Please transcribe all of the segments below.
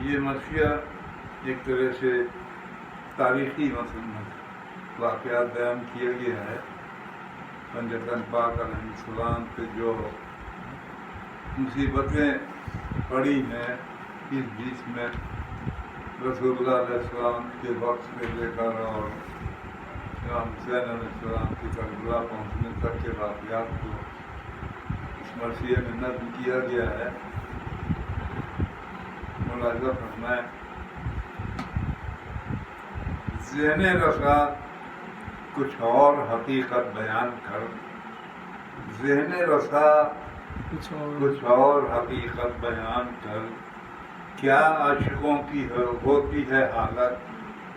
یہ مرثیہ ایک طرح سے تاریخی واقعات بیان کیا گیا ہے. پنجتن پاک علیہ السلام پہ جو مصیبتیں پڑی ہیں اس بیچ میں رسول اللہ علیہ السلام کے وقت سے لے کر اور امام حسین علیہ السلام کی کربلا پہنچنے تک کے واقعات کو اس مرثیے میں نقل کیا گیا ہے. ملاحظہ فرمائیں ذہن رسا کچھ اور حقیقت بیان کر، ذہن رسا کچھ اور حقیقت بیان کر، کیا عاشقوں کی ہوتی ہے حالت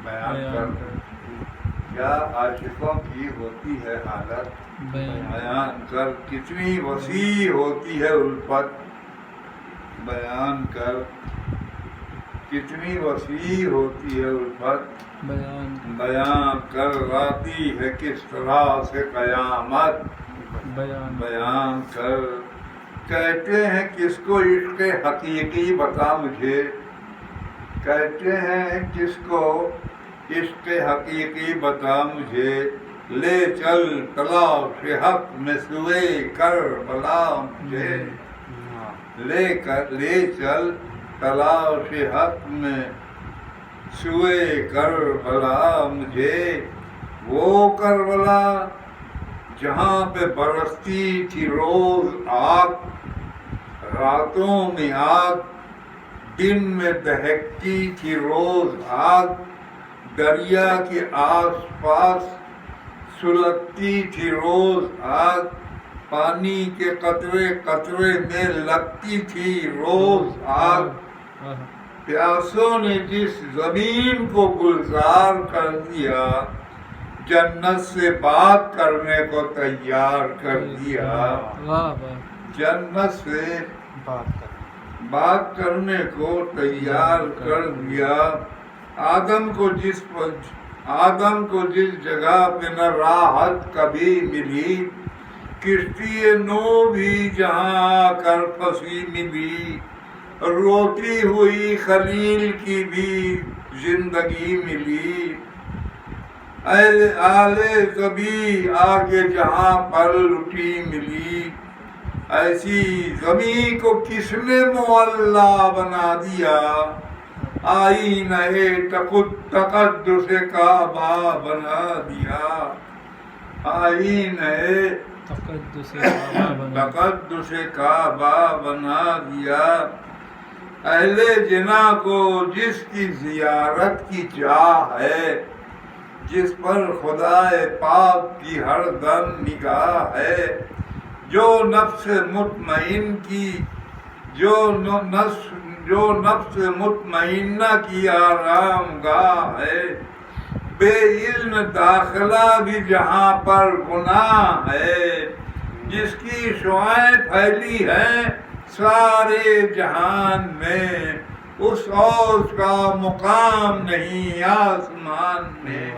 بیان کر، کیا عاشقوں کی ہوتی ہے حالت بیان کر، کتنی وسیع ہوتی ہے الفت بیان کر، کتنی وسیع ہوتی ہے الفت بیان کر، راتی ہے کس طرح سے قیامت بیان کر. کہتے ہیں کس کو عشق حقیقی بتا مجھے، کہتے ہیں کس کو عشق حقیقی بتا مجھے، لے چل تلاش حق میں سوئے کربلا مجھے، لے چل تلاش حق میں سوئے کربلا مجھے. وہ کربلا جہاں پہ برستی تھی روز آگ، راتوں میں آگ، دن میں دہکتی تھی روز آگ، دریا کے آس پاس سلگتی تھی روز آگ، پانی کے قطرے قطرے میں لگتی تھی روز آگ. پیاسوں نے جس زمین کو گلزار کر دیا، جنت سے بات کرنے کو تیار کر دیا، جنت سے بات کرنے کو تیار کر دیا. آدم کو جس جگہ پہ نہ راحت کبھی ملی، کشتی نو بھی جہاں آ کر پھنسی ملی، روتی ہوئی خلیل کی بھی زندگی ملی. آلے کبھی آگے جہاں پر لٹی ملی، ایسی زمین کو کس نے معلا بنا دیا، آئینہ تقدس کعبہ بنا دیا، آئینہ تقدس کعبہ بنا دیا. اہل جنا کو جس کی زیارت کی چاہ ہے، جس پر خدا پاک کی ہر دم نگاہ ہے، جو نفس مطمئنہ کی آرام گاہ ہے، بے علم داخلہ بھی جہاں پر گناہ ہے، جس کی شعائیں پھیلی ہیں سارے جہان میں، اس اوج کا مقام نہیں آسمان میں،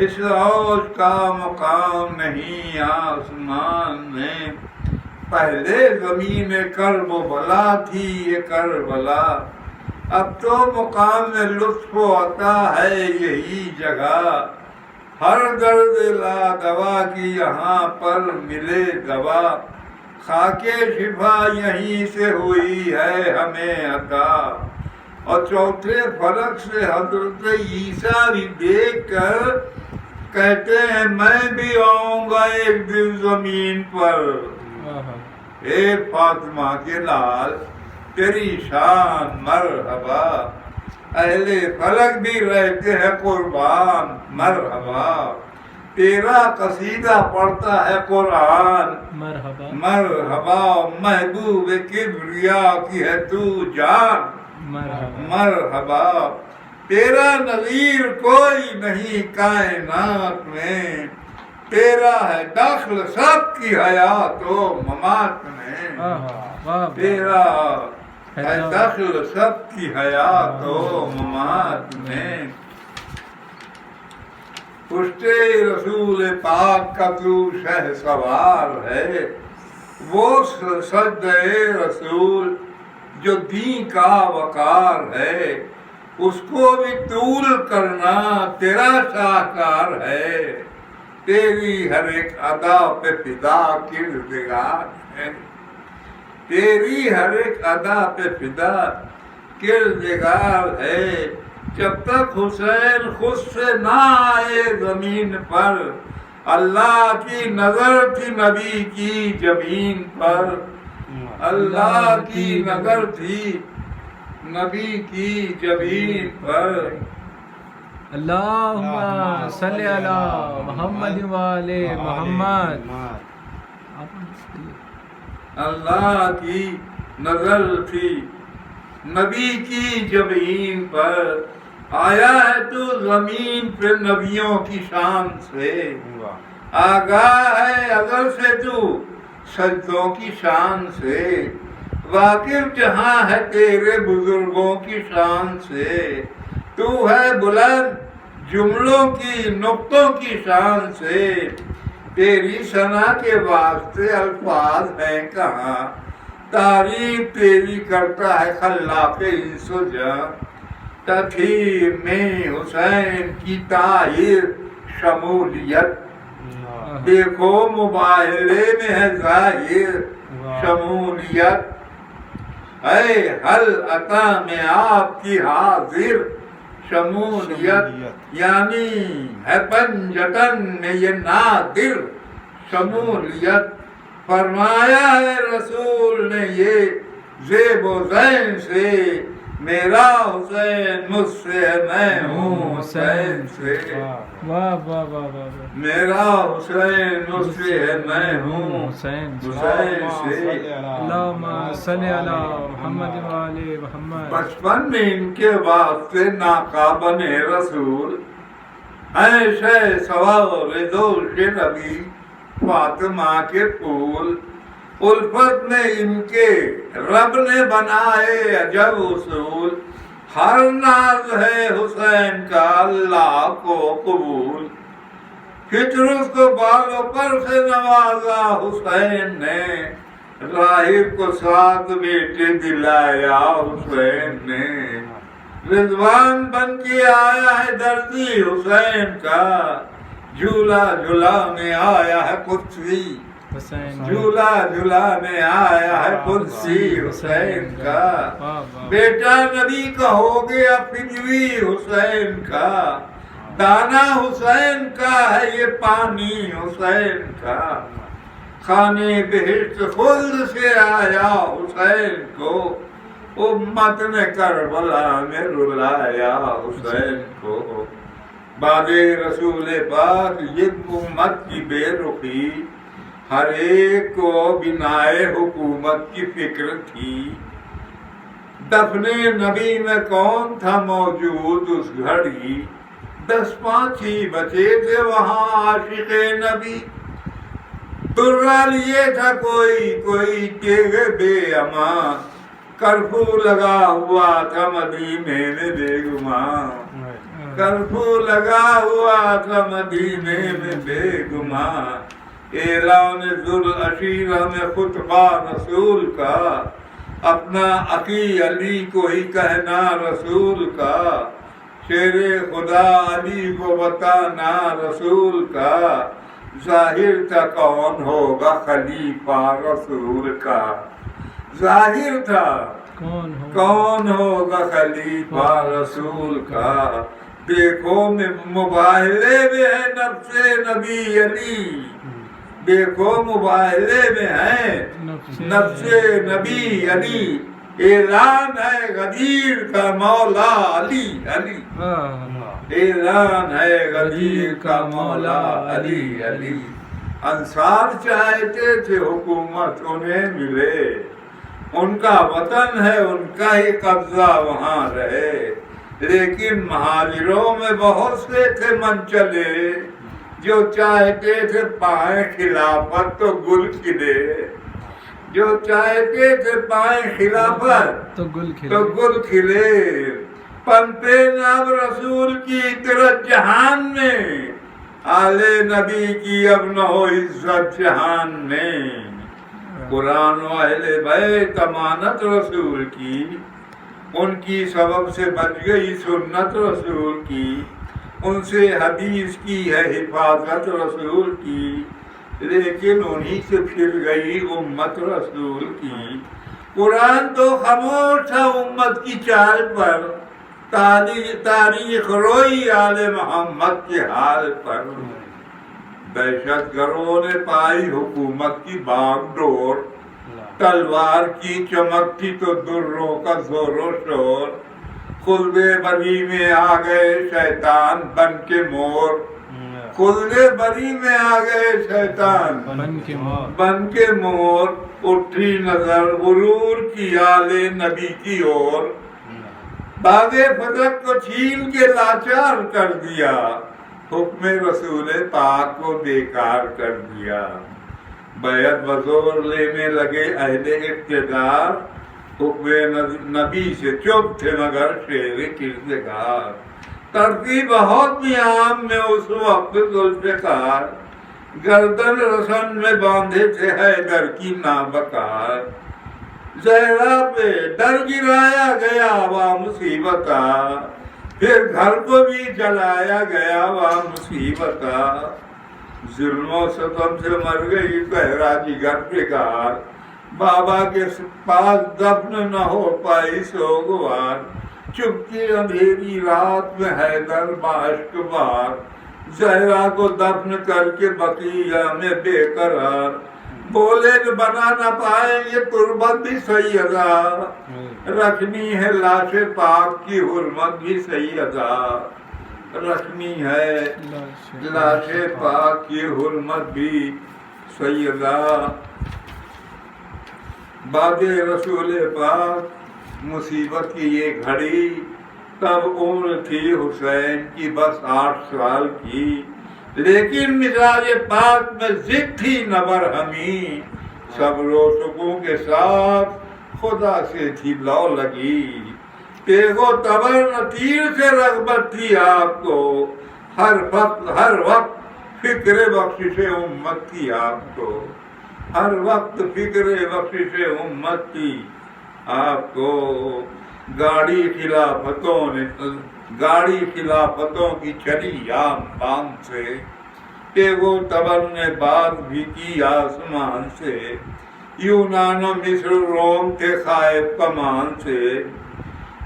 اس اوج کا مقام نہیں آسمان میں. پہلے زمین کرب و بلا تھی یہ کربلا، اب تو مقام لطف و عطا ہے یہی جگہ، ہر درد لا دوا کی یہاں پر ملے دوا، خاک شفا یہیں سے ہوئی ہے ہمیں عطا. اور چوتھے فلک سے حضرت عیسیٰ بھی دیکھ کر کہتے ہیں میں بھی آؤں گا ایک دن زمین پر، اے فاطمہ کے لال تیری شان مرحبا، اہل فلک بھی رہتے ہیں قربان مرحبا، تیرا قصیدہ پڑھتا ہے قرآن مرحبا، محبوب کبریا کی ہے تو جان مرحبا، تیرا نظیر کوئی نہیں کائنات میں، تیرا ہے دخل سب کی حیات و ممات میں، تیرا ہے دخل سب کی حیات و ممات میں. پشت رسول پاک کا تو شہ سوار ہے، وہ سجدہ رسول جو دین کا وقار ہے، اس کو بھی طول کرنا تیرا شاہکار ہے، تیری ہر ایک ادا پہ فدا کردگار ہے، تیری ہر ایک ادا پہ فدا کردگار ہے۔ جب تک حسین خود سے نہ آئے زمین پر، اللہ کی نظر تھی نبی کی جبین پر، اللہ کی نظر تھی نبی کی جبین پر۔ اللہم صلی علی محمد وآل محمد۔ اللہ کی نظر تھی نبی کی جبین پر، آیا ہے تو زمین پہ نبیوں کی شان سے، آگاہ ہے ازل سے تو سجدوں کی شان سے، واقف جہاں ہے تیرے بزرگوں کی شان سے، تو ہے بلند جملوں کی نقطوں کی شان سے، تیری ثنا کے واسطے الفاظ ہیں کہاں، تعریف تیری کرتا ہے خلاق انس و جاں، تطہیر میں حسین کی طاہر شمولیت، دیکھو مباہلے میں ہے ظاہر شمولیت، ہے حل عطا میں آپ کی حاضر شمولیت، یعنی ہے پنجتن میں یہ نادر شمولیت، فرمایا ہے رسول نے یہ زیب و زین سے، میرا حسین مجھ سے میں ہوں حسین سے، واہ واہ واہ واہ، میرا حسین مجھ سے میں ہوں حسین سے۔ اللہم صلی علی محمد وآل محمد۔ بچپن میں ان کے واسطے ناقہ بنے رسول، عیشہ سوار دوش نبی فاطمہ کے پھول، الفت میں ان کے رب نے بنائے عجب اصول، ہر ناز ہے حسین کا اللہ کو قبول، فطر اس کو بالوں پر سے نوازا حسین نے، راہب کو 7 بیٹے دلایا حسین نے، رضوان بن کے آیا ہے درزی حسین کا، جھولا جھولانے آیا ہے قدسی، جھولا جھولانے آیا ہے قدسی حسین کا، بیٹا نبی کا ہو گیا پنجوی حسین کا، دانا حسین کا ہے یہ پانی حسین کا، خانے بہشت خلد سے آیا حسین کو، امت نے کربلا میں رلایا حسین کو، بعد رسول پاک یہ امت کی بے رخی، ہر ایک کو بنائے حکومت کی فکر تھی، دفن نبی میں کون تھا موجود اس گھڑی، 10-5 ہی بچے تھے وہاں عاشق نبی، درہ لیے تھا کوئی تیغ بے امان، کرفو لگا ہوا تھا مدینے میں بے گمان، کرفو لگا ہوا تھا مدینے میں بے گمان، اعلان ذوالعشیرہ میں خطبہ رسول کا، اپنا عقی علی کو ہی کہنا رسول کا، شیر خدا علی کو بتانا رسول کا، ظاہر تھا کون ہوگا خلیفہ رسول کا، ظاہر تھا کون ہوگا خلیفہ رسول کا، دیکھو مباہلے میں ہے نفس نبی علی، دیکھو مباہلے میں ہے نفس نبی علی، اعلان ہے غدیر کا مولا علی، علی اعلان ہے غدیر کا مولا علی، علی۔ انصار چاہتے تھے حکومت انہیں ملے، ان کا وطن ہے ان کا ہی قبضہ وہاں رہے، لیکن مہاجروں میں بہت سے تھے منچلے، جو چاہتے تھے پائیں خلافت تو گل کھلے، جو چاہتے تھے پائیں خلافت تو گل کھلے، پنپے ناب رسول کی عطرت جہان میں، آل نبی کی اب نہ ہو عزت جہان میں، قرآن و اہل بیت امانت رسول کی، ان کی سبب سے بچ گئی سنت رسول کی، ان سے حدیث کی ہے حفاظت رسول کی، لیکن انہی سے پھر گئی امت رسول کی۔ قرآن تو خاموش تھا امت کی چال پر، تاریخ روئی آل محمد کے حال پر۔ دہشت گردوں نے پائی حکومت کی باغ ڈور، تلوار کی چمک تھی تو دروں کا زور و شور، خلد بری میں آ گئے شیطان بن کے مور، خلد بری میں آ گئے شیطان بن کے مور، اٹھی نظر غرور کی آل نبی کی اور، باغ فدق کو چھین کے لاچار کر دیا، حکم رسول پاک کو بیکار کر دیا۔ بیعت بزور لینے لگے اہل اقتدار، حکم نبی سے چپ تھے مگر شیر کردگار۔ ترتیب بہت بھی عام میں اس وقت ذوالفقار، گردن رسن میں باندھے تھے حیدر کی نابکار۔ زہرا پہ ڈر گرایا گیا وا مصیبتا، پھر گھر کو بھی جلایا گیا وا مصیبتا۔ ظلم و ستم سے مر گئی زہرا جگر پگار، بابا کے پاس دفن نہ ہو پائی سوگوار۔ چپکی اندھیری رات میں حیدر باشک بار، زہرا کو دفن کر کے بقیہ میں بے قرار۔ بولے کہ بنا نہ پائیں گے تربت بھی سیدہ، رکھنی ہے لاش پاک کی حرمت بھی سیدہ، رکھنی ہے لاش پاک کی حرمت بھی سیدہ۔ بعد رسول پاک مصیبت کی یہ گھڑی، تب عمر تھی حسین کی بس 8 سال کی، لیکن مزاج پاک میں ضد تھی نہ برہمی، صبر و سکون کے ساتھ خدا سے تھی لو لگی۔ تیغ و تبر نہ تیر سے رغبت تھی آپ کو، ہر وقت فکر بخشش امت تھی آپ کو، ہر وقت فکر بخشش امت تھی آپ کو۔ گاڑی خلافتوں کی چلی آسمان سے، تیغ و تبر نے بات بھی کی آسمان سے، یونان و مصر روم تھے خائف کمان سے،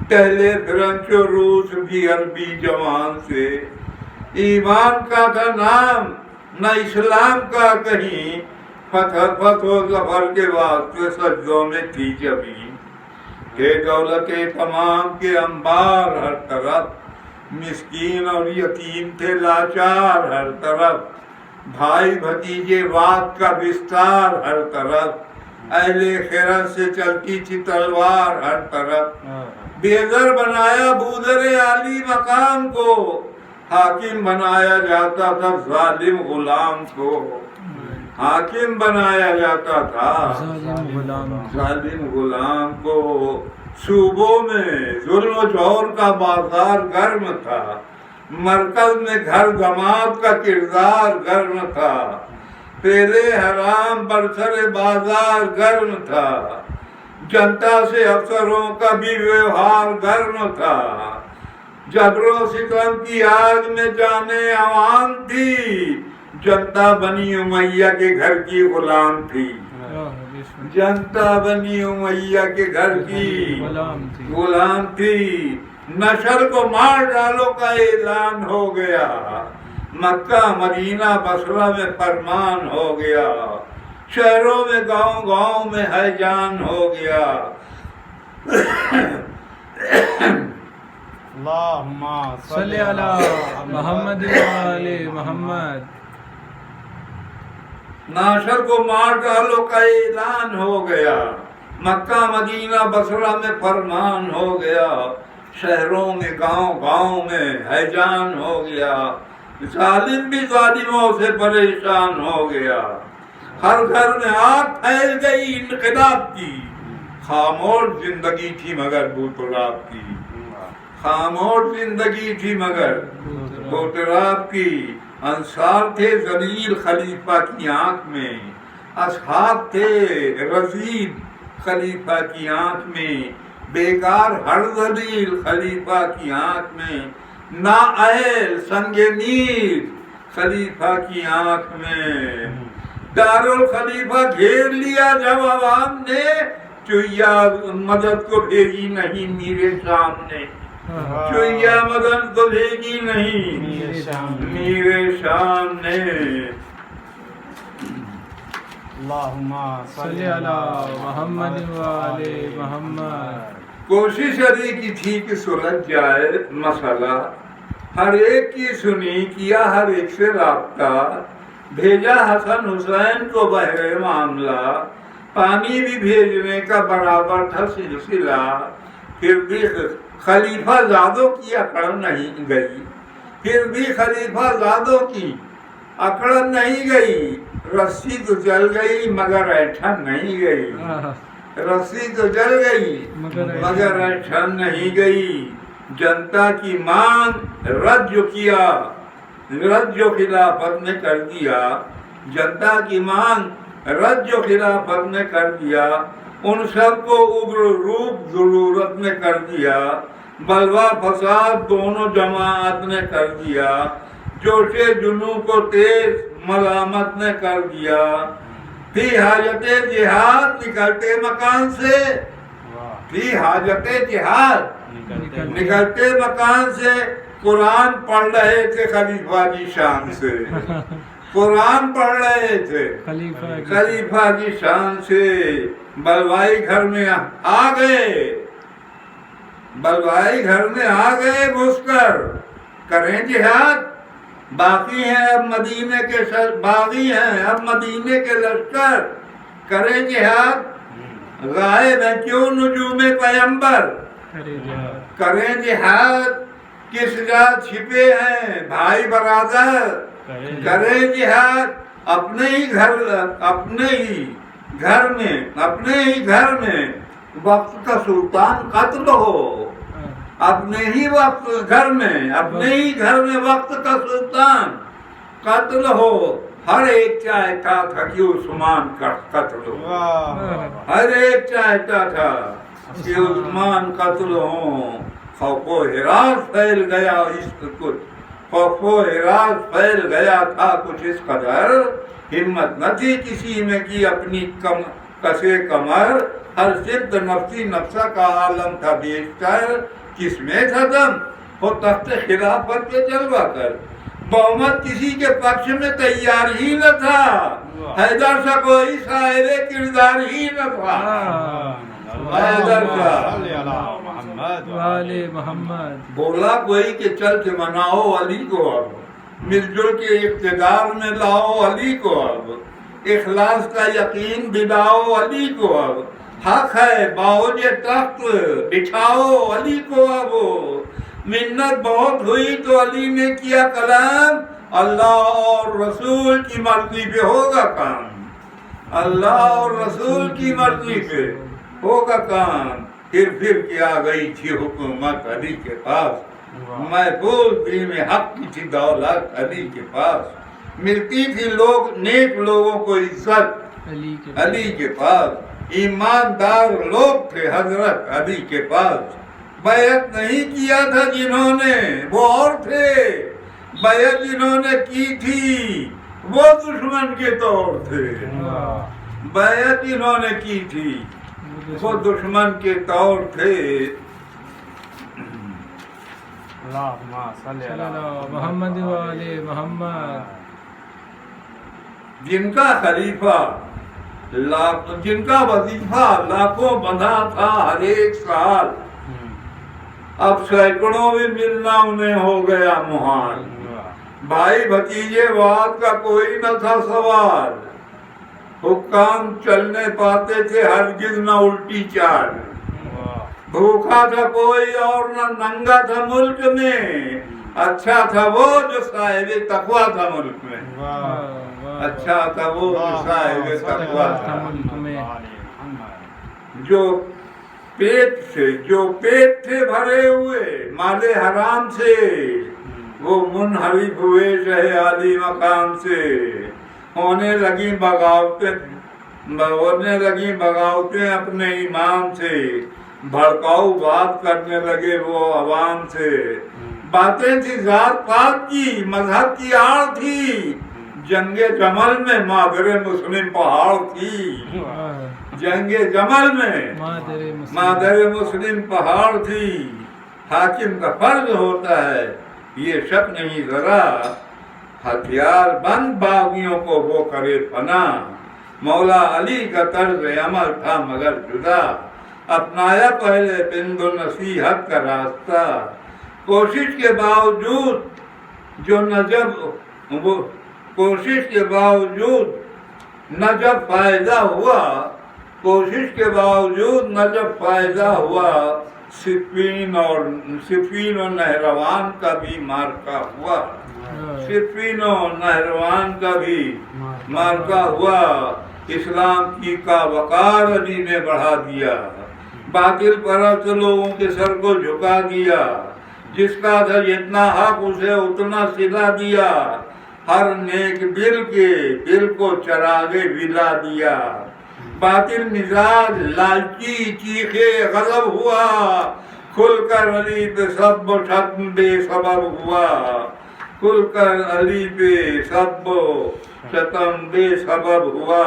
پہلے فرنچ و روس بھی عربی جوان سے۔ ایمان کا تھا نام نہ اسلام کا کہیں، فتح و ظفر کے واسطے سجدوں میں تھی جبیں، کہ دولت تمام کے انبار ہر طرف، مسکین اور یتیم تھے لاچار ہر طرف، بھائی بھتیجے واد کا بستار ہر طرف، اہل خیرت سے چلتی تھی تلوار ہر طرف۔ بیزر بنایا بودر عالی مقام کو، حاکم بنایا جاتا تھا ظالم غلام کو، حاکم بنایا جاتا تھا ظالم غلام کو۔ صوبوں میں ظلم و جور کا بازار گرم تھا، مرکز میں گھر دماد کا کردار گرم تھا، پہلے حرام برسر بازار گرم تھا، جنتا سے افسروں کا بھی ویوہار گرم تھا، جبر و ستم کی آگ میں جانے عوام تھی، جنتا بنی امیہ کے گھر کی غلام تھی، جنتا بنی امیہ کے گھر کی غلام تھی۔ نشر کو مار ڈالو کا اعلان ہو گیا، مکہ مدینہ بصرہ میں فرمان ہو گیا، شہروں میں گاؤں گاؤں میں ہیجان ہو گیا۔ اللہم صلی علی محمد وآل محمد۔ ناشر کو مار ڈالو کا اعلان ہو گیا، مکہ مدینہ بصرہ میں فرمان ہو گیا، شہروں میں گاؤں گاؤں میں ہیجان ہو گیا، ظالم بھی ظالموں سے پریشان ہو گیا، ہر گھر میں آگ پھیل گئی انقلاب کی، خاموش زندگی تھی مگر بوتراب کی، خاموش زندگی تھی مگر بوتراب کی۔ انصار تھے ذلیل خلیفہ کی آنکھ میں، اصحاب تھے رزید خلیفہ کی آنکھ میں، بیکار ہر ذلیل خلیفہ کی آنکھ میں، نااہل سنگ نیز خلیفہ کی آنکھ میں۔ دارالخلیفہ گھیر لیا جب عوام نے، چویا مدد کو بھیجی نہیں میرے سامنے، چویا مدد کو بھیجی نہیں میرے سامنے۔ اللہم صلی علی محمد وآل محمد۔ کوشش ابھی کی تھی کہ سلجھ جائے مسئلہ، ہر ایک کی سنی، کیا ہر ایک سے رابطہ، بھیجا حسن حسین کو بحر معاملہ، پانی بھی بھیجنے کا برابر تھا سلسلہ، پھر بھی خلیفہ زادوں کی اکڑ نہیں گئی، پھر بھی خلیفہ زادوں کی اکڑ نہیں گئی، رسی تو جل گئی مگر ایٹھن نہیں گئی، رسی تو جل گئی مگر ایٹھن نہیں گئی۔ جنتا کی مانگ رد جو کیا، رد جو خلافت نے کر دیا، جنتا کی مانگ رد جو خلافت نے کر دیا، ان سب کو اگر روپ ضرورت نے کر دیا، بلوا فساد دونوں جماعت نے کر دیا، جوش جنو کو تیز ملامت نے کر دیا، فی حاجت جہاد نکلتے مکان سے، فی حاجت جہاد نکلتے مکان سے، قرآن پڑھ رہے تھے خلیفہ کی شان سے، قرآن پڑھ رہے تھے خلیفہ کی شان سے، بلوائی گھر میں آ گئے، بلوائی گھر میں آ گئے گھس کر، کریں جہاد، باقی ہیں اب مدینے کے باغی ہیں اب مدینے کے لشکر، کریں جہاد، غائب ہیں کیوں نجوم پیمبر، کریں جہاد، کس جا چھپے ہیں بھائی برادر، کریں جہاد، اپنے ہی گھر میں وقت کا سلطان قتل ہو، اپنے ہی گھر میں وقت کا سلطان قتل ہو، ہر ایک چاہتا تھا کہ عثمان کا قتل ہو، ہر ایک چاہتا تھا کہ عثمان قتل ہوں۔ خوف و ہراس پھیل گیا عشق کچھ، خوف و ہراس پھیل گیا تھا کچھ اس قدر، ہمت نہ تھی کسی میں کی اپنی کسے کمر، ہر صد نفسی نفسہ کا عالم تھا بیشتر، کس میں تھا دم وہ تخت خلافت پہ جلوہ کر، بہمت کسی کے پکش میں تیار ہی نہ تھا، حیدر سا کوئی صاحب کردار ہی نہ تھا، حیدر سا محمد بولا کوئی کہ چل کے مناؤ علی کو، اب مل جل کے اقتدار میں لاؤ علی کو، اب اخلاص کا یقین دلاؤ علی کو، اب حق ہے باوج تخت بٹھاؤ علی کو، اب منت بہت ہوئی تو علی نے کیا کلام، اللہ اور رسول کی مرضی پہ ہوگا کام، اللہ اور رسول کی مرضی پہ ہوگا کام۔ پھر کیا گئی تھی حکومت علی کے پاس، محفوظ دین حق کی تھی دولت علی کے پاس، ملتی تھی نیک لوگوں کو عزت علی کے پاس، ایماندار لوگ تھے حضرت علی کے پاس، بیعت نہیں کیا تھا جنہوں نے وہ اور تھے، بیعت جنہوں نے کی تھی وہ دشمن کے طور تھے، بیعت جنہوں نے کی تھی وہ دشمن کے طور تھے۔ اللہم صلی علی محمد وآل محمد۔ جن کا خلیفہ جن کا وظیفہ لاکھوں بندھا تھا ہر ایک سال، اب سینکڑوں میں ملنا انہیں ہو گیا محال، بھائی بھتیجے واد کا کوئی نہ تھا سوال، حکام چلنے پاتے تھے ہرگز نہ الٹی چال، بھوکا تھا کوئی اور نہ ننگا تھا ملک میں، اچھا تھا وہ جو صاحب تقویٰ تھا ملک میں، اچھا تھا وہ جو صاحب تقویٰ تھا ملک میں، جو پیٹ تھے بھرے ہوئے مال حرام سے، وہ منحرف ہوئے شہ عالی مقام سے، ہونے لگی بغاوتیں ہونے لگی بغاوتیں اپنے ایمان سے، بھڑکاؤ بات کرنے لگے وہ عوام سے، باتیں تھی ذات پات کی، مذہب کی آڑ تھی، جنگ جمل میں مادر مسلم پہاڑ تھی، جنگ جمل میں مادر مسلم پہاڑ تھی۔ حاکم کا فرض ہوتا ہے یہ شک نہیں ذرا، ہتھیار بند باغیوں کو وہ کرے پناہ، مولا علی کا طرز عمل تھا مگر جدا، اپنایا پہلے پند و نصیحت کا راستہ، کوشش کے باوجود نہ جب فائدہ ہوا، کوشش کے باوجود نہ جب فائدہ ہوا، صفین و نہروان کا بھی مارکا ہوا، صفین و نہروان کا بھی مارکا ہوا، اسلام کی کا وقار علی نے بڑھا دیا، باطل پرست لوگوں کے سر کو جھکا دیا، جس کا تھا جتنا حق اسے اتنا سلا دیا، ہر نیک دل کو چراغے بلا دیا، باطل مزاج لالچی چیخے غضب ہوا، کھل کر علی پہ سب و شتم بے سبب ہوا، کھل کر علی پہ سب و شتم بے سبب ہوا،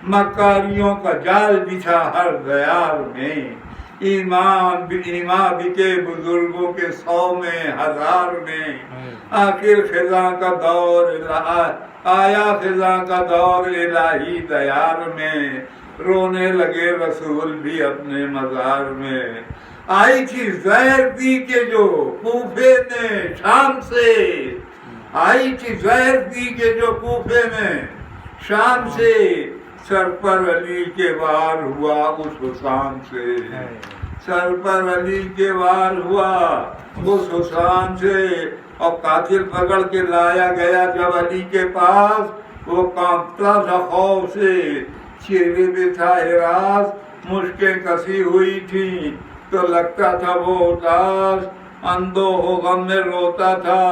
مکاریوں کا جال بچھا ہر دیار میں، ایمان بکے بزرگوں کے 100 میں 1000 میں، آخر خزاں کا دور آیا، خزاں کا دور الہی دیار میں، رونے لگے رسول بھی اپنے مزار میں، آئی تھی زہر پی کے جو کوفے میں شام سے، آئی تھی زہر پی کے جو کوفے میں شام سے، سر پر علی کے وار ہوا اس حسام سے، سر پر علی کے وار ہوا اس حسام سے، اور قاتل پکڑ کے لایا گیا جب علی کے پاس، وہ کانپتا تھا خوف سے، چہرے پہ تھا ہراس، مشکیں کسی ہوئی تھی تو لگتا تھا وہ اداس، اندو ہو غم میں روتا تھا،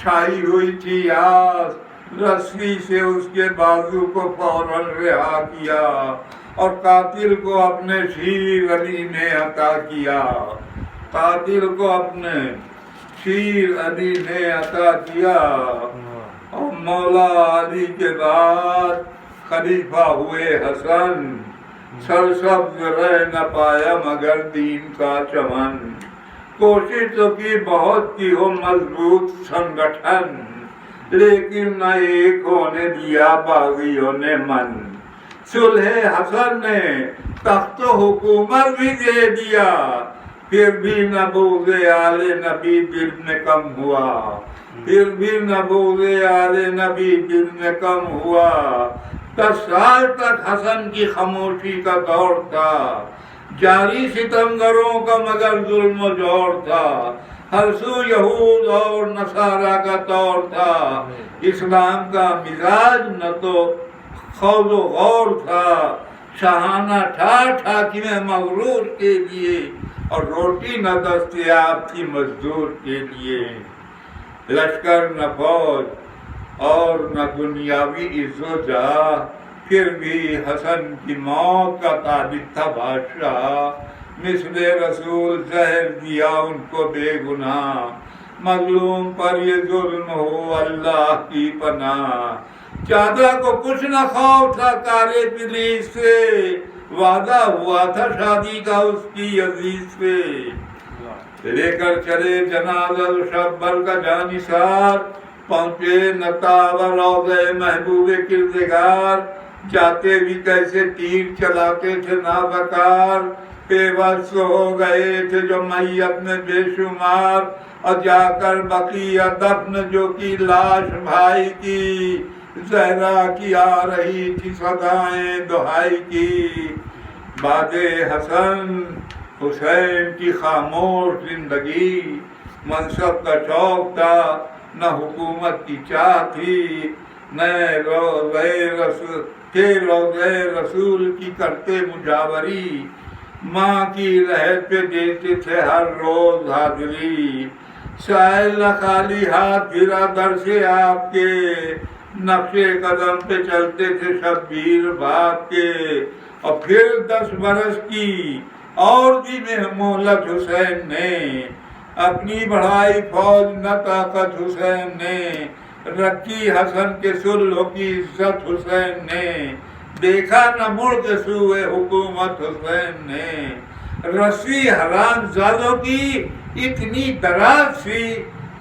چھائی ہوئی تھی آس، رسی سے اس کے بازو کو فوراً رہا کیا، اور قاتل کو اپنے شیر علی نے عطا کیا، قاتل کو اپنے شیر علی نے عطا کیا، اور مولا علی کے بعد خلیفہ ہوئے حسن، سرسبز رہ نہ پایا مگر دین کا چمن، کوشش تو کی بہت کی ہو مضبوط سنگٹھن، لیکن نہ ایک ہونے دیا باغیوں نے من، صلح حسن نے تخت و حکومت بھی دے دیا، پھر بھی نہ بغض آل نبی دل میں کم ہوا، پھر بھی نہ بغض آل نبی دل میں کم ہوا، 10 سال تک حسن کی خاموشی کا دور تھا، جاری ستمگروں کا مگر ظلم و جور تھا، ہر سو یہود اور نصارہ کا طور تھا، اسلام کا مزاج نہ تو خوض و غور تھا، شاہانہ ٹھاٹھ حاکم مغرور کے لیے، اور روٹی نہ دستیاب تھی مزدور کے لیے، لشکر نہ فوج اور نہ دنیاوی عز و جاہ، پھر بھی حسن کی موت کا طالب تھا بادشاہ، مثل رسول زہر دیا ان کو بے گناہ، مظلوم پر یہ ظلم ہو اللہ کی پناہ، چادہ کو کچھ نہ خوف تھا کارے پلیس سے، وعدہ ہوا تھا شادی کا اس کی عزیز سے، لے کر چلے جنازہ شبر کا جانثار، پہنچے نتاب روضہ محبوب کردگار، جاتے بھی کیسے تیر چلاتے تھے نابکار، پیوست ہو گئے تھے جو میت میں بے شمار، اور جا کر بقیہ دفن جو کی لاش بھائی کی، زہرا کی آ رہی تھی صدائیں دہائی کی، بعد حسن حسین کی خاموش زندگی، منصب کا شوق تھا نہ حکومت کی چاہ تھی، روضہ رسول کی کرتے مجاوری، ماں کی رحمت پہ دیتے تھے ہر روز حاضری، سائل نہ خالی ہاتھ پھرا در سے آپ کے، نقشے قدم پہ چلتے تھے شبیر باپ کے، اور پھر 10 برس کی اور دی مہلت حسین نے، اپنی بڑھائی فوج نہ طاقت حسین نے، رکھی حسن کے صلح کی عزت حسین نے، دیکھا نہ مڑ کے سوئے حکومت حسین نے، رسی حرام زادوں کی اتنی دراز تھی،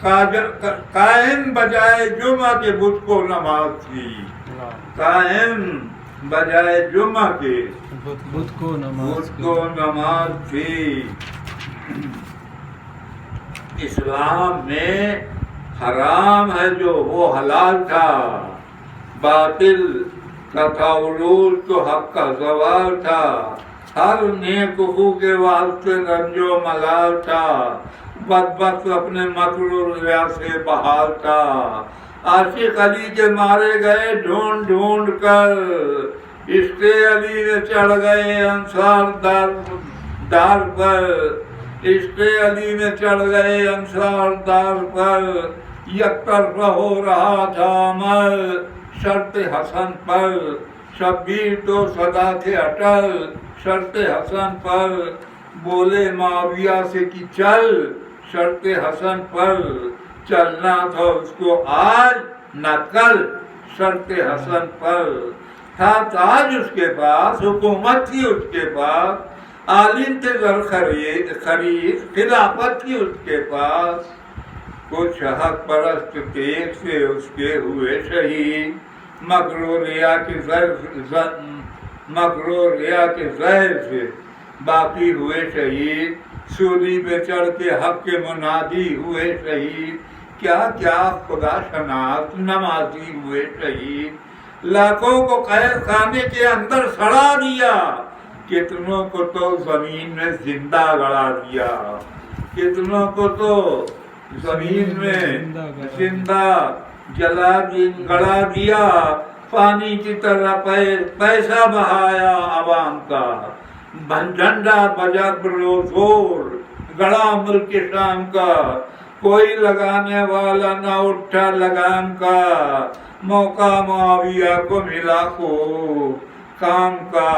قائم بجائے جمعہ کے بت کو نماز تھی، قائم بجائے جمعہ کے بت کو نماز تھی۔ اسلام میں حرام ہے جو وہ حلال تھا، باطل کا تھا عروج تو حق کا زوال تھا، ہر نیک خو کے واسطے رنج و ملال تھا، بدبخت اپنے مکر و ریا سے بحال تھا، عاشق علی کے مارے گئے ڈھونڈ ڈھونڈ کر، عشق علی میں چڑھ گئے انصار دار پر، عشق علی میں چڑھ گئے انصار دار پر، یک طرفہ ہو رہا تھا عمل شرط حسن پر، شبیر تو صدا تھے اٹل شرط حسن پر، بولے معاویہ سے کہ چل شرط حسن پر، چلنا تھا اس کو آج نہ کل شرط حسن پر، تھا تاج اس کے پاس، حکومت تھی اس کے پاس، عالم تھے زر خرید خلافت تھی اس کے پاس، کچھ حق پرست تیغ سے اس کے ہوئے شہید، مکر و ریا کے زہر سے باقی ہوئے شہید، سولی پہ چڑھ کے حق کے منادی ہوئے شہید، کیا کیا خدا شناس نمازی ہوئے شہید، لاکھوں کو قید خانے کے اندر سڑا دیا، کتنوں کو تو زمین میں زندہ گڑا دیا، کتنوں کو تو زمین میں زندہ گڑا دیا، پانی کی طرح پیسہ بہایا عوام کا، جھنڈا بجا زور گڑا ملک شام کا، کوئی لگانے والا نہ اٹھا لگام کا، موقع معاویہ کو ملا کو کام کا،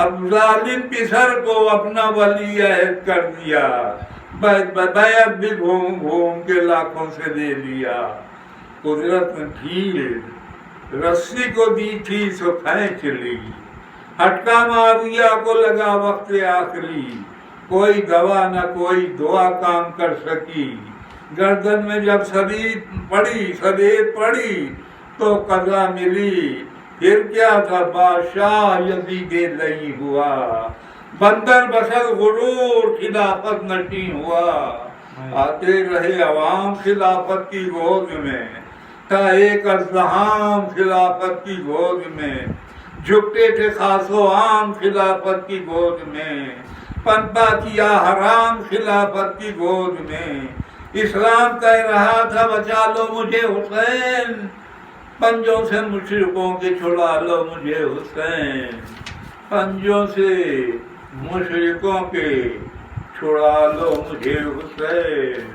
اب ظالم پسر کو اپنا ولی عہد کر دیا، بیعت بھی گھوم گھوم کے لاکھوں سے دے لیا، قدرت میں ڈھیل رسی کو دی تھی سو کھینچ لی، ہٹکا معاویہ کو لگا وقت آخری، کوئی گواہ نہ کوئی دعا کام کر سکی، گردن میں جب سبیت پڑی تو قضا ملی، پھر کیا تھا بادشاہ یزید نہیں ہوا، بندر بسر غرور خلافت نشیں ہوا، آتے رہے عوام خلافت کی گود میں، تھا ایک ازدحام خلافت کی گود میں، جھکتے تھے خاص و عام خلافت کی گود میں، پنپا کیا حرام خلافت کی گود میں، اسلام کہہ رہا تھا بچا لو مجھے حسین، پنجوں سے مشرکوں کے چھڑا لو مجھے حسین، پنجوں سے مشرکوں کے چھڑا لو مجھے حسین۔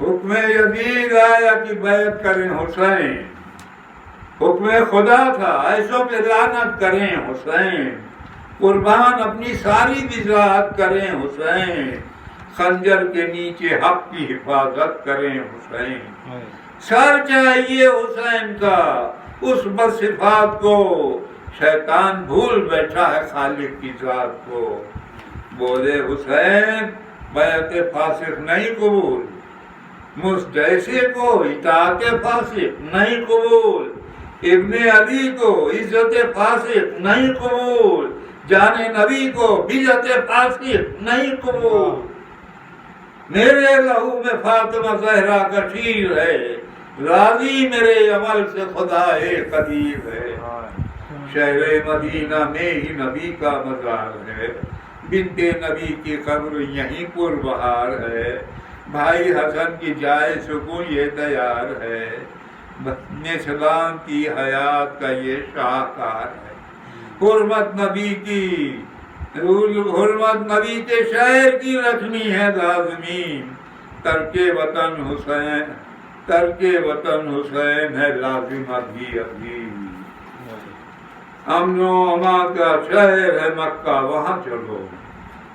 حکم یزید آیا کہ بیعت کریں حسین، حکم خدا تھا ایسوں پہ لعنت کریں حسین، قربان اپنی ساری بذات کریں حسین، خنجر کے نیچے حق کی حفاظت کریں حسین، سر چاہیے حسین کا اس بصفات کو، شیطان بھول بیٹھا ہے خالق کی ذات کو، بولے حسین بیعت فاسق نہیں قبول، مستعصی کو اطاعت فاسق نہیں قبول، ابن علی کو عزت فاسق نہیں قبول، جان نبی کو بیعت فاسق نہیں قبول، میرے لہو میں فاطمہ زہرا کا شیر ہے، راضی میرے عمل سے خدا قدیر ہے، شہر مدینہ میں ہی نبی کا مزار ہے، بنت نبی کی قبر یہیں پر بہار ہے، بھائی حسن کی جائے سکون یہ تیار ہے، اسلام کی حیات کا یہ شاہکار ہے، حرمت نبی کی حرمت نبی کے شہر کی رکھنی ہے لازمی، ترک وطن حسین ترک وطن حسین ہے لازم ابھی ابھی، امن و امان کا شہر ہے مکہ وہاں چلو،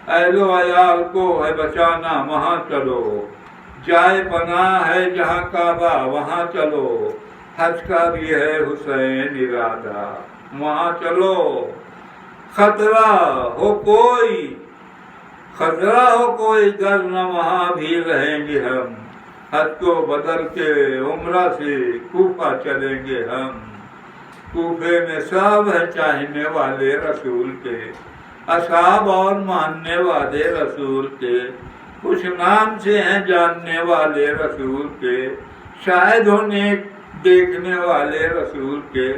اہل و عیال کو ہے بچانا وہاں چلو، جائے پناہ ہے جہاں کعبہ وہاں چلو، حج کا بھی ہے حسین ارادہ وہاں چلو، خطرہ ہو کوئی گر نہ وہاں بھی رہیں گے ہم، حج کو بدل کے عمرہ سے کوفہ چلیں گے ہم، کوفے میں سب ہے چاہنے والے رسول کے، اصحاب اور ماننے والے رسول کے، کچھ نام سے ہیں جاننے والے رسول کے، شاہد ہونے دیکھنے والے رسول کے،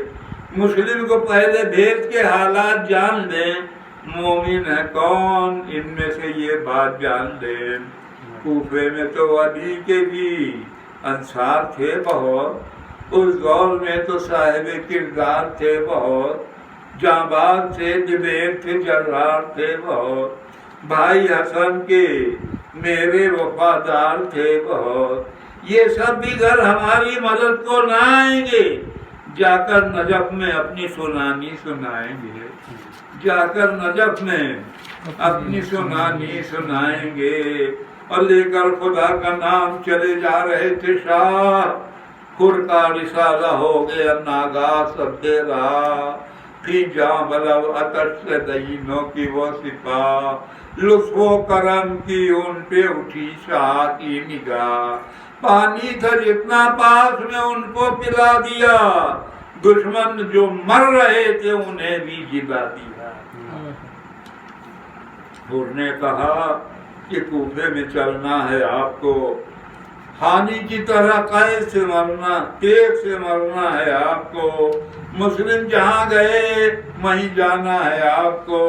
مسلم کو پہلے بھیج کے حالات جان لیں، مومن ہے کون ان میں سے یہ بات جان لیں، کوفے میں تو علی کے بھی انصار تھے بہت، اس دور میں تو صاحب کردار تھے بہت، جانباز تھے دلیر تھے جرار تھے بہت، بھائی حسن کے میرے وفادار تھے بہت، یہ سب بھی گھر ہماری مدد کو نہ آئیں گے، جا کر نجف میں اپنی سنانی سنائیں گے، جا کر نجف میں اپنی سنانی سنائیں گے، اور لے کر خدا کا نام چلے جا رہے تھے شاہ، خر کا رسالہ ہو گیا ناگاہ سب دے رہا، پھر جاں بلو عطش سے دینوں کی وہ سپاہ، لطف و کرم کی ان پہ اٹھی شاہ کی نگاہ، پانی تھا جتنا پاس میں ان کو پلا دیا، دشمن جو مر رہے تھے انہیں بھی جلا دیا۔ حر نے کہا کہ کوفے میں چلنا ہے آپ کو، ہانی کی طرح قید سے مرنا، تیغ سے مرنا ہے آپ کو، مسلم جہاں گئے وہیں جانا ہے آپ کو،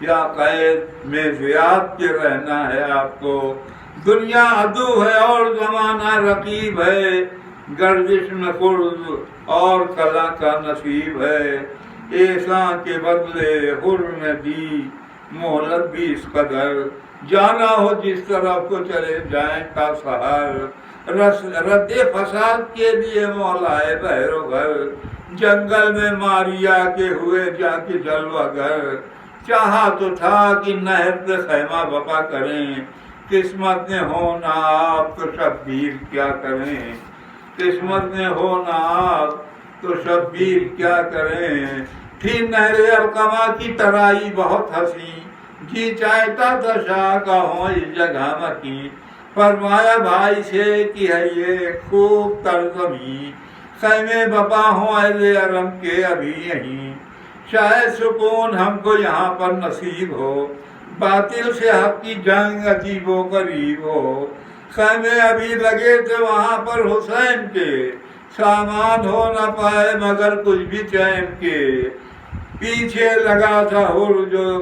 یا قید میں زیاد کے رہنا ہے آپ کو، دنیا عدو ہے اور زمانہ رقیب ہے، گردش میں خرد اور کلا کا نصیب ہے، ایسا کے بدلے حر نے دی مہلت بھی اس قدر، جانا ہو جس طرف کو چلے جائیں تا سحر، رد فساد کے لیے مولا ہے بحر و گھر، جنگل میں ماریا کے ہوئے جا کے جلوہ گر، چاہا تو تھا کہ نہر پہ خیمہ بپا کریں، قسمت نے ہونا آپ تو شبیر کیا کریں، قسمت نے ہونا آپ تو شبیر کیا کریں، پھر نہر القمہ کی ترائی بہت ہنسی، جی چاہتا تھا شاہ کا ہوں اس جگہ مکی، فرمایا بھائی سے کہ ہے یہ خوب ترزمی، خیمے بپا ہوں اہل حرم کے ابھی یہیں، شاید سکون ہم کو یہاں پر نصیب ہو، باطل سے حق کی جنگ عجیب و غریب ہو، خیمے ابھی لگے تھے وہاں پر حسین کے، سامان ہو نہ پائے مگر کچھ بھی چین کے، پیچھے لگا تھا حر جو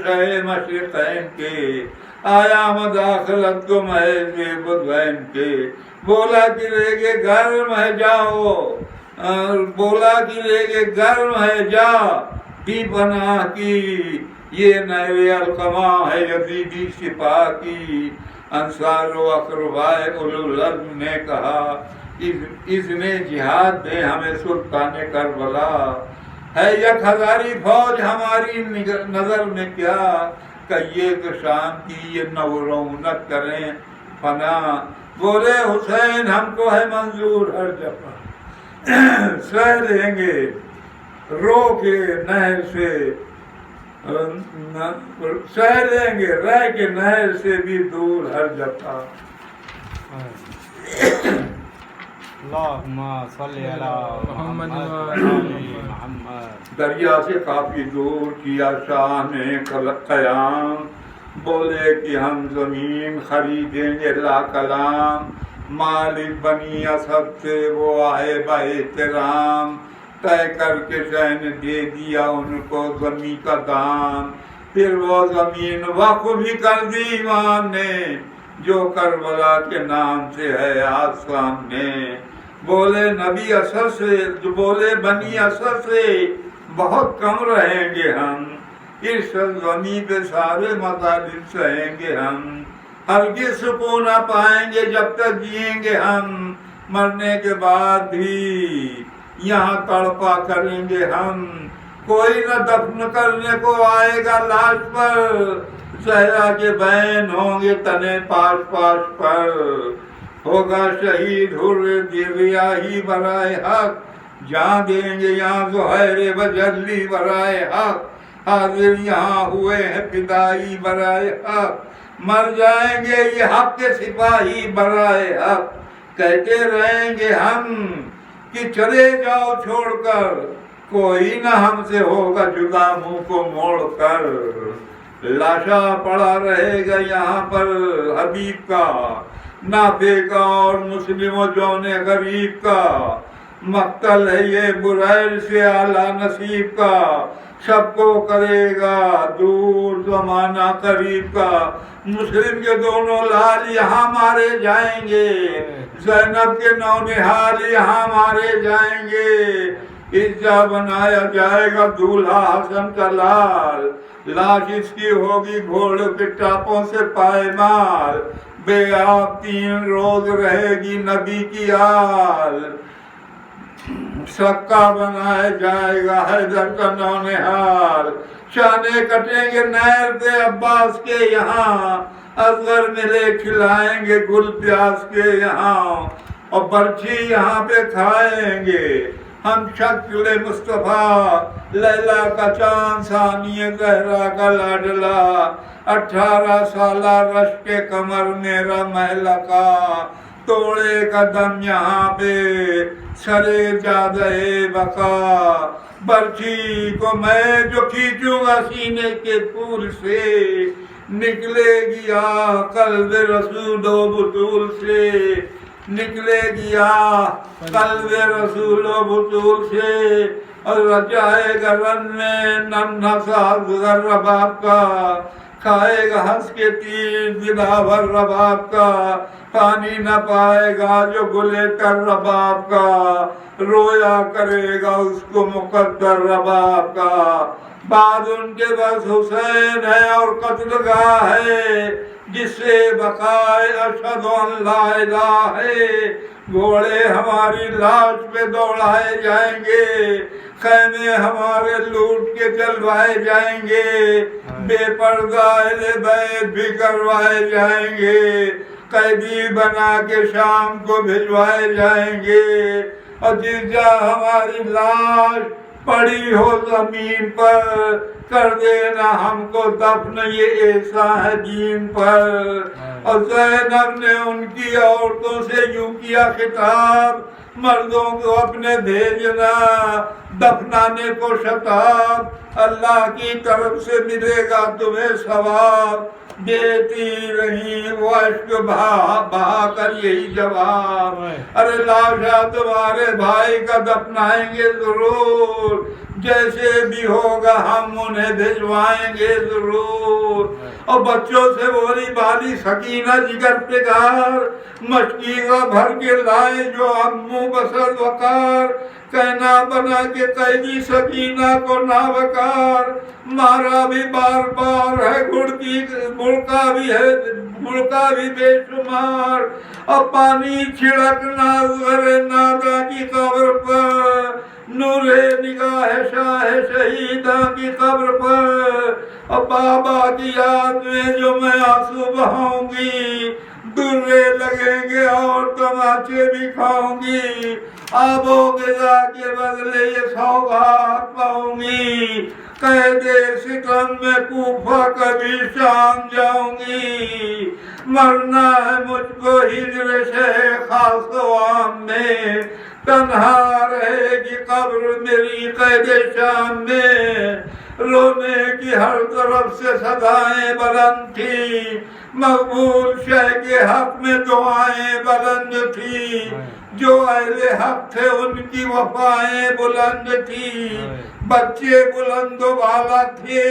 شہ مشرقین کے، آیا مداخلت کو محض بدوین کے، بولا کہ لے کے گھر میں جاؤ، بولا کہ لے کے گھر میں جا، بھی پناہ کی یہ نہر القمہ ہے یزیدی سپاہ کی، انصار و اقربائے اولو العزم نے کہا اس نے جہاد دے ہمیں سلطان کربلا، ہے یک ہزاری فوج ہماری نظر میں کیا، کہیے کہ شام کی یہ نو رونق کریں فنا، بولے حسین ہم کو ہے منظور ہر جگہ، سہ لیں گے رو کے نہر سے، سہ لیں گے رہ کے نہر سے بھی دور ہر جگہ۔ اللہم صلی علی محمد۔ دریا سے کافی دور کیا شاہ نے قیام، بولے کہ ہم زمین خریدیں گے لا کلام، مالک بنی اسد سے وہ آئے با احترام، طے کر کے شاہ نے دے دیا ان کو زمین کا دام، پھر وہ زمین وقف بھی کر دی امام نے، جو کربلا کے نام سے ہے آج سامنے، بولے نبی اسد سے، جو بولے بنی اسد سے بہت کم رہیں گے ہم، اس زمین پہ سارے مطالب سہیں گے ہم، ہرگز سکون نہ پائیں گے جب تک جئیں گے ہم، مرنے کے بعد بھی یہاں تڑپا کریں گے ہم، کوئی نہ دفن کرنے کو آئے گا لاش پر، صحرا کے بین ہوں گے تنے پاش پاش پر، ہوگا شہید حر ریاہی برائے حق، جہاں دیں گے یہاں زہیر بجلی برائے حق، حاضر یہاں ہوئے ہیں فدائی برائے حق، مر جائیں گے یہ حق کے سپاہی برائے حق، کہتے رہیں گے ہم کہ چلے جاؤ چھوڑ کر، کوئی نہ ہم سے ہوگا جدا منہ کو موڑ کر، لاشا پڑا رہے گا یہاں پر حبیب کا، نافع کا اور مسلم و جون غریب کا، مقتل ہے یہ برائل سے اعلیٰ نصیب کا، سب کو کرے گا دور زمانہ قریب کا، مسلم کے دونوں لال یہاں مارے جائیں گے، زینب کے نونہال یہاں مارے جائیں گے، عزا بنایا جائے گا دولہا حسن کا لال، لاش اس کی ہوگی گھوڑے کے ٹاپوں سے پائمال، بے آب 3 روز رہے گی نبی کی آل، سکا بنایا جائے گا حیدر کا نونہال، شانے کٹیں گے نیر سے عباس کے یہاں، اصغر ملے کھلائیں گے گل پیاس کے یہاں، اور برچھی یہاں پہ کھائیں گے ہم شکل مصطفیٰ، لیلا کا چاند ثانی زہرا کا لاڈلا، 18 سالہ رش کے کمر میرا محلہ کا، توڑے کا دم یہاں پہ سرے جادہ بقا، برچھی کو میں جو کھینچوں گا سینے کے پھول سے، نکلے گی آہ قلب رسول و بطول سے، نکلے گی آہ قلب رسول و بطول سے، اور جائے گا رن میں ننھا سا اصغر رباب کا، کھائے گا ہنس کے تیر دلاور رباب کا، پانی نہ پائے گا جو گلے تر رباب کا، رویا کرے گا اس کو مقدر رباب کا، بعد ان کے بس حسین ہے اور قتل گاہ ہے، جس سے بقائے اشہد ان لا الہ ہے، گھوڑے ہماری لاش پہ دوڑائے جائیں گے، خیمے ہمارے لوٹ کے چلوائے جائیں گے، بے پردہ اہل بیت بھی کروائے جائیں گے، قیدی بنا کے شام کو بھجوائے جائیں گے، اور جس جا ہماری لاش پڑی ہو زمین پر، کر دینا ہم کو دفن یہ ایسا ہے دین پر، اور زینب نے ان کی عورتوں سے یوں کیا خطاب، مردوں کو اپنے بھیجنا دفنانے کو شتاب، اللہ کی طرف سے ملے گا تمہیں ثواب، دیتی رہی وہ اشک بہا کر یہی جواب، ارے لاشا تمہارے بھائی کا دفنائیں گے ضرور، جیسے بھی ہوگا ہم انہیں بھجوائیں گے ضرور، اور بچوں سے بولی بالی سکینہ جگر پگار، مشکیزہ بھر کے لائے جو امو بسد وقار، کہنا بنا کے قیدی سکینہ کو نابکار، مارا بھی بار بار ہے گڑکا بھی بے شمار، اور پانی چھڑکنا زر نادا کی قبر پر، نور نگاہ شاہ شہیدہ کی قبر پر، اور بابا کی یاد میں جو میں آنسو بہاؤں گی، درے لگیں گے اور تماچے بھی کھاؤں گی، آب و غذا کے بدلے یہ سوغات پاؤں گی، قید ستم میں کوفہ کبھی شام جاؤں گی، مرنا ہے مجھ کو ہجر شہ خاص و عام میں، تنہا رہے گی قبر میری قید شام میں، رونے کی ہر طرف سے صدائیں بلند تھی، مقبول شہ کے حق میں دعائیں بلند تھی، جو اہل حق تھے ان کی وفائیں بلند تھی، بچے بلند و بالا تھے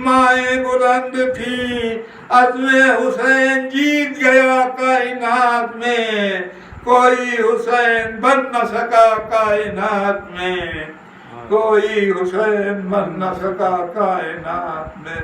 مائیں بلند تھی، عزم حسین جیت گیا کائنات میں، کوئی حسین بن نہ سکا کائنات میں، کوئی حسین بن نہ سکا کائنات میں۔